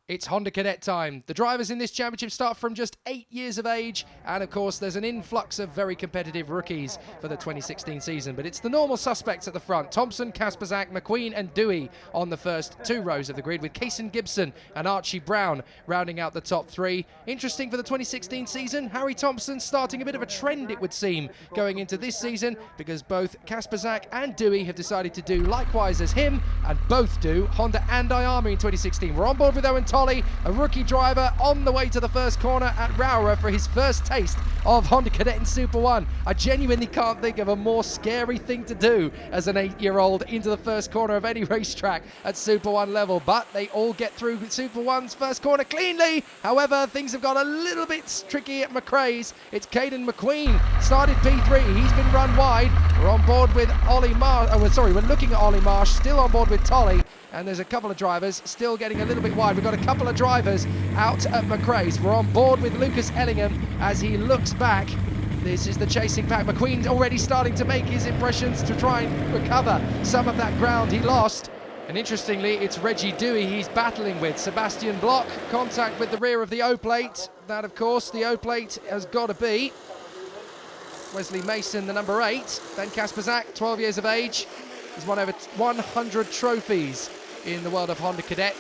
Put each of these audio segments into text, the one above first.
It's Honda Cadet time. The drivers in this championship start from just 8 years of age, and of course there's an influx of very competitive rookies for the 2016 season, but it's the normal suspects at the front. Thompson, Kasperzak, McQueen and Dewey on the first two rows of the grid, with Kaysen Gibson and Archie Brown rounding out the top three. Interesting for the 2016 season, Harry Thompson starting a bit of a trend, it would seem, going into this season, because both Kasperzak and Dewey have decided to do likewise as him, and both do Honda and Iama in 2016. We're on board with Owen Tolley, a rookie driver, on the way to the first corner at Rowrah for his first taste of Honda Cadet in Super 1. I genuinely can't think of a more scary thing to do as an 8-year-old into the first corner of any racetrack at Super 1 level, but they all get through Super 1's first corner cleanly. However, things have got a little bit tricky at McRae's. It's Caden McQueen, started P3, he's been run wide. We're on board with Ollie Marsh, we're looking at Ollie Marsh, still on board with Tolley. And there's a couple of drivers still getting a little bit wide. We've got a couple of drivers out at McRae's. We're on board with Lucas Ellingham as he looks back. This is the chasing pack. McQueen's already starting to make his impressions to try and recover some of that ground he lost. And interestingly, it's Reggie Dewey he's battling with. Sebastian Bloch, contact with the rear of the O-plate. That, of course, the O-plate has got to be Wesley Mason, the number 8. Then Kasperzak, 12 years of age. He's won over 100 trophies in the world of Honda Cadet.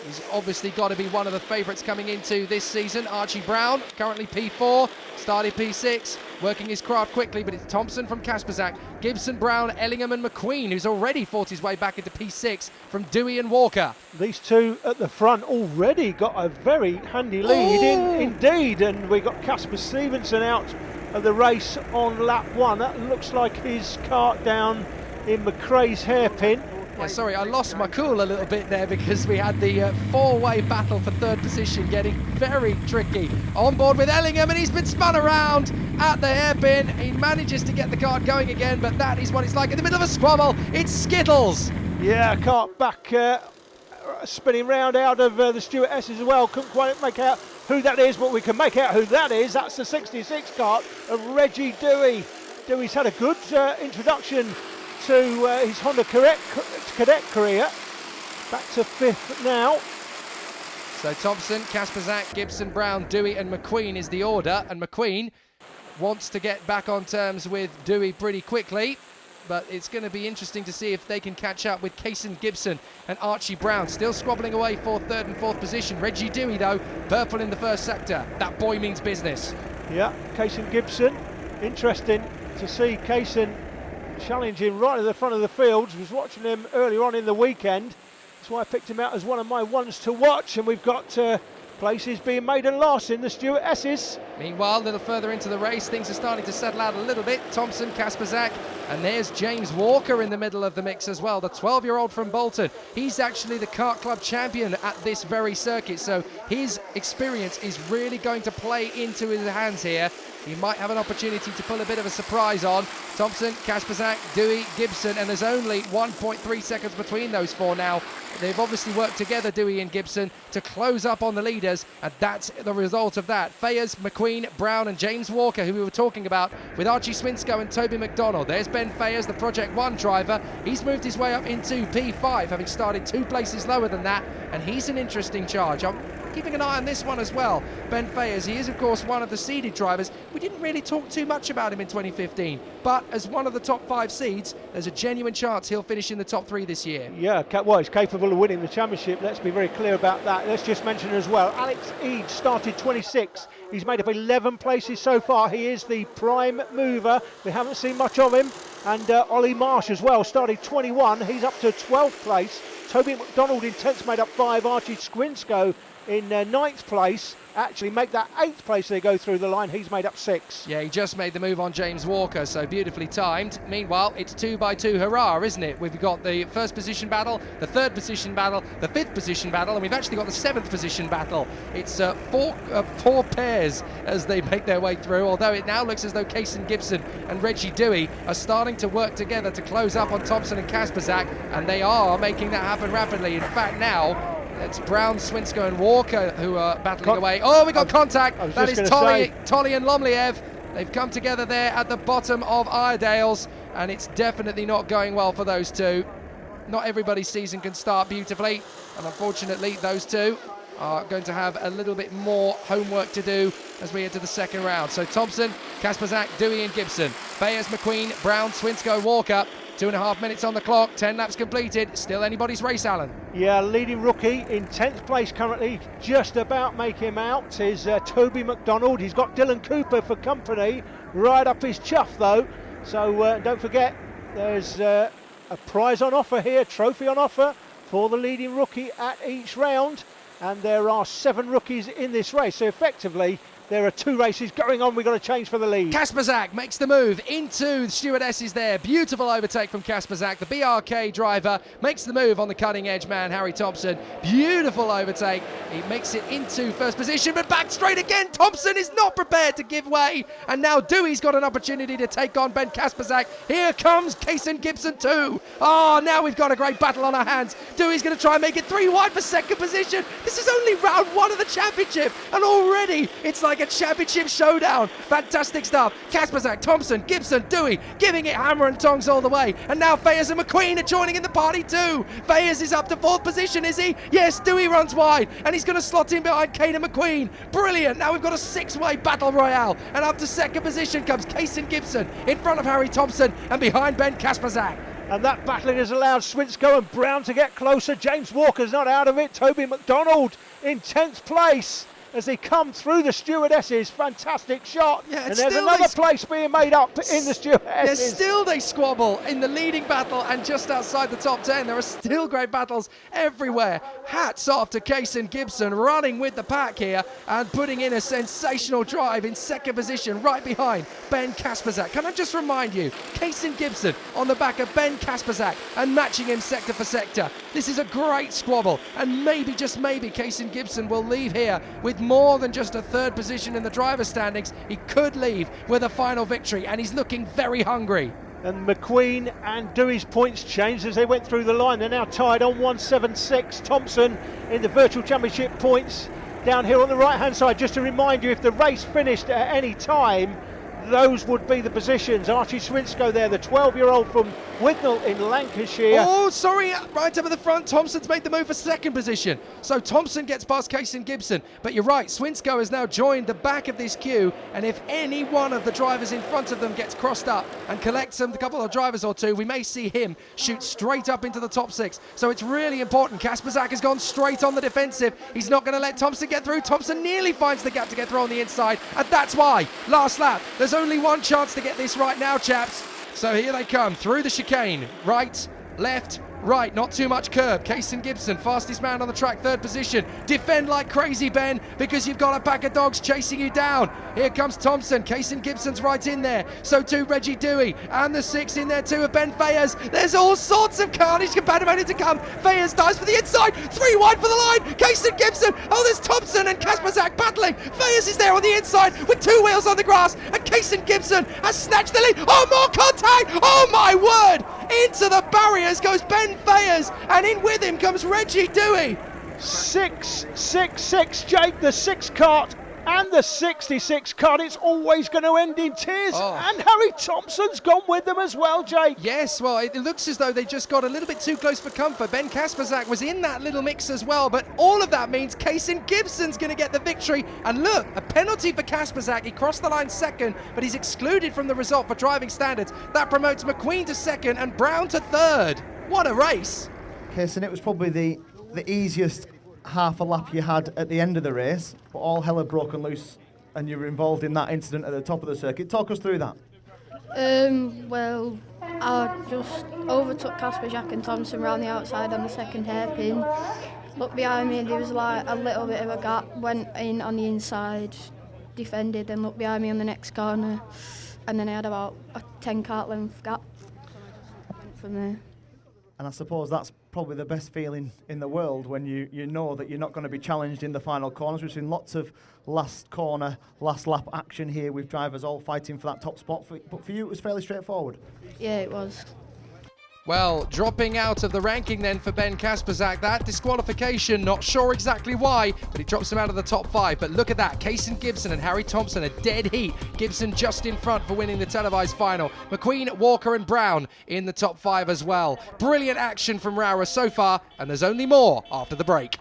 He's obviously got to be one of the favourites coming into this season. Archie Brown, currently P4, started P6, working his craft quickly, but it's Thompson from Kasperzak, Gibson, Brown, Ellingham and McQueen, who's already fought his way back into P6 from Dewey and Walker. These two at the front already got a very handy lead, indeed, and we got Casper Stevenson out of the race on lap 1. That looks like his kart down in McRae's hairpin. Yeah, sorry, I lost my cool a little bit there because we had the four-way battle for third position getting very tricky. On board with Ellingham, and he's been spun around at the hairpin. He manages to get the kart going again, but that is what it's like in the middle of a squabble. It's Skittles. Yeah, kart back spinning round out of the Stuart S's as well. Couldn't quite make out who that is, but we can make out who that is. That's the 66 kart of Reggie Dewey. Dewey's had a good introduction to his Honda Cadet career. Back to 5th now. So Thompson, Kasperzak, Gibson, Brown, Dewey and McQueen is the order, and McQueen wants to get back on terms with Dewey pretty quickly, but it's going to be interesting to see if they can catch up with Kaysen Gibson and Archie Brown, still squabbling away for 3rd and 4th position. Reggie Dewey, though, purple in the first sector. That boy means business. Yeah, Kaysen Gibson. Interesting to see Kaysen challenging right at the front of the fields. Was watching him earlier on in the weekend. That's why I picked him out as one of my ones to watch, and we've got places being made and lost in the Stuart S's. Meanwhile, a little further into the race, things are starting to settle out a little bit. Thompson, Kasperzak, and there's James Walker in the middle of the mix as well, the 12-year-old from Bolton. He's actually the Kart Club champion at this very circuit, so his experience is really going to play into his hands here. He might have an opportunity to pull a bit of a surprise on. Thompson, Kasperzak, Dewey, Gibson, and there's only 1.3 seconds between those four now. They've obviously worked together, Dewey and Gibson, to close up on the leaders, and that's the result of that. Fayers, McQueen, Brown, and James Walker, who we were talking about, with Archie Swinsko and Toby McDonald. There's Ben Fayers, the Project 1 driver. He's moved his way up into P5, having started 2 places lower than that, and he's an interesting charge. I'm keeping an eye on this one as well. Ben Fayers, he is of course one of the seeded drivers. We didn't really talk too much about him in 2015, but as one of the top 5 seeds, there's a genuine chance he'll finish in the top 3 this year. Yeah, well, he's capable of winning the championship. Let's be very clear about that. Let's just mention as well, Alex Eade started 26. He's made up 11 places so far. He is the prime mover. We haven't seen much of him. And Ollie Marsh as well started 21. He's up to 12th place. Toby McDonald in 10th, made up 5. Archie Swinsko in 9th place. Actually make that 8th place they go through the line. He's made up 6. Yeah, he just made the move on James Walker, so beautifully timed. Meanwhile, it's 2x2 hurrah, isn't it? We've got the 1st position battle, the 3rd position battle, the 5th position battle, and we've actually got the 7th position battle. It's four pairs as they make their way through, although it now looks as though Kaysen Gibson and Reggie Dewey are starting to work together to close up on Thompson and Kasperzak, and they are making that happen rapidly. In fact, now it's Brown, Swinsko and Walker who are battling away. Oh, we got contact. That is Tolley and Lomliev. They've come together there at the bottom of Iredale's, and it's definitely not going well for those two. not everybody's season can start beautifully, and unfortunately those two are going to have a little bit more homework to do as we head to the second round. So Thompson, Kasperzak, Dewey and Gibson, Bayers, McQueen, Brown, Swinsko, Walker. 2.5 minutes on the clock, 10 laps completed. Still anybody's race, Alan. Yeah, leading rookie in 10th place currently, just about make him out, is Toby McDonald. He's got Dylan Cooper for company, right up his chuff though. So don't forget, there's a prize on offer here, trophy on offer for the leading rookie at each round. And there are 7 rookies in this race, so effectively there are 2 races going on. We've got to change for the lead. Kasperzak makes the move into the stewardesses there. Beautiful overtake from Kasperzak. The BRK driver makes the move on the cutting edge man, Harry Thompson. Beautiful overtake. He makes it into first position, but back straight again. Thompson is not prepared to give way. And now Dewey's got an opportunity to take on Ben Kasperzak. Here comes Kason Gibson too. Oh, now we've got a great battle on our hands. Dewey's going to try and make it 3 wide for second position. This is only round 1 of the championship, and already it's like a championship showdown. Fantastic stuff. Kasperzak, Thompson, Gibson, Dewey giving it hammer and tongs all the way. And now Fayers and McQueen are joining in the party too. Fayers is up to 4th position, is he? Yes, Dewey runs wide and he's going to slot in behind Kane and McQueen. Brilliant. Now we've got a 6-way battle royale, and up to second position comes Kason Gibson in front of Harry Thompson and behind Ben Kasperzak. And that battling has allowed Swinsko and Brown to get closer. James Walker's not out of it. Toby McDonald in 10th place as they come through the stewardesses. Fantastic shot. Yeah, and there's another place being made up in the stewardesses. Still they squabble in the leading battle and just outside the top 10. There are still great battles everywhere. Hats off to Kason Gibson running with the pack here and putting in a sensational drive in second position right behind Ben Kasperzak. Can I just remind you, Kason Gibson on the back of Ben Kasperzak and matching him sector for sector. This is a great squabble, and maybe, just maybe, Kason Gibson will leave here with more than just a 3rd position in the driver's standings. He could leave with a final victory, and he's looking very hungry. And McQueen and Dewey's points changed as they went through the line. They're now tied on 176. Thompson in the virtual championship points down here on the right hand side. Just to remind you, if the race finished at any time, those would be the positions. Archie Swinsko there, the 12-year-old from Withnell in Lancashire. Oh, sorry, right up at the front. Thompson's made the move for second position. So Thompson gets past Kason Gibson. But you're right, Swinsko has now joined the back of this queue. And if any one of the drivers in front of them gets crossed up and collects a couple of drivers or two, we may see him shoot straight up into the top 6. So it's really important. Kasperzak has gone straight on the defensive. He's not going to let Thompson get through. Thompson nearly finds the gap to get through on the inside. And that's why, last lap, there's only one chance to get this right now, chaps. So here they come through the chicane. Right, left, right, not too much curb. Kason Gibson, fastest man on the track, 3rd position. Defend like crazy, Ben, because you've got a pack of dogs chasing you down. Here comes Thompson. Kason Gibson's right in there. So too Reggie Dewey, and the 6 in there too of Ben Fayers. There's all sorts of carnage compatibility to come. Fayers dives for the inside, 3 wide for the line. Kason Gibson, oh, there's Thompson and Kasperzak battling. Fayers is there on the inside with 2 wheels on the grass, and Kason Gibson has snatched the lead. Oh, more contact, oh my word. Into the barriers goes Ben Fayers, and in with him comes Reggie Dewey. 6-6-6, Jake, the 6 kart and the 66 kart. It's always going to end in tears. And Harry Thompson's gone with them as well, Jake. Yes, well, it looks as though they just got a little bit too close for comfort. Ben Kasperzak was in that little mix as well, but all of that means Kason Gibson's going to get the victory. And look, a penalty for Kasperzak. He crossed the line second, but he's excluded from the result for driving standards. That promotes McQueen to second and Brown to 3rd. What a race. Kason, it was probably the easiest half a lap you had at the end of the race, but all hell had broken loose and you were involved in that incident at the top of the circuit. Talk us through that. Well, I just overtook Kasperzak and Thompson round the outside on the second hairpin. Looked behind me, there was like a little bit of a gap, went in on the inside, defended, and looked behind me on the next corner, and then I had about a 10 kart length gap. Went from there. And I suppose that's probably the best feeling in the world when you know that you're not going to be challenged in the final corners. We've seen lots of last corner, last lap action here with drivers all fighting for that top spot. But for you, it was fairly straightforward. Yeah, it was. Well, dropping out of the ranking then for Ben Kasperzak. That disqualification, not sure exactly why, but it drops him out of the top 5. But look at that, Kaysen Gibson and Harry Thompson, a dead heat. Gibson just in front for winning the televised final. McQueen, Walker and Brown in the top 5 as well. Brilliant action from Rowrah so far, and there's only more after the break.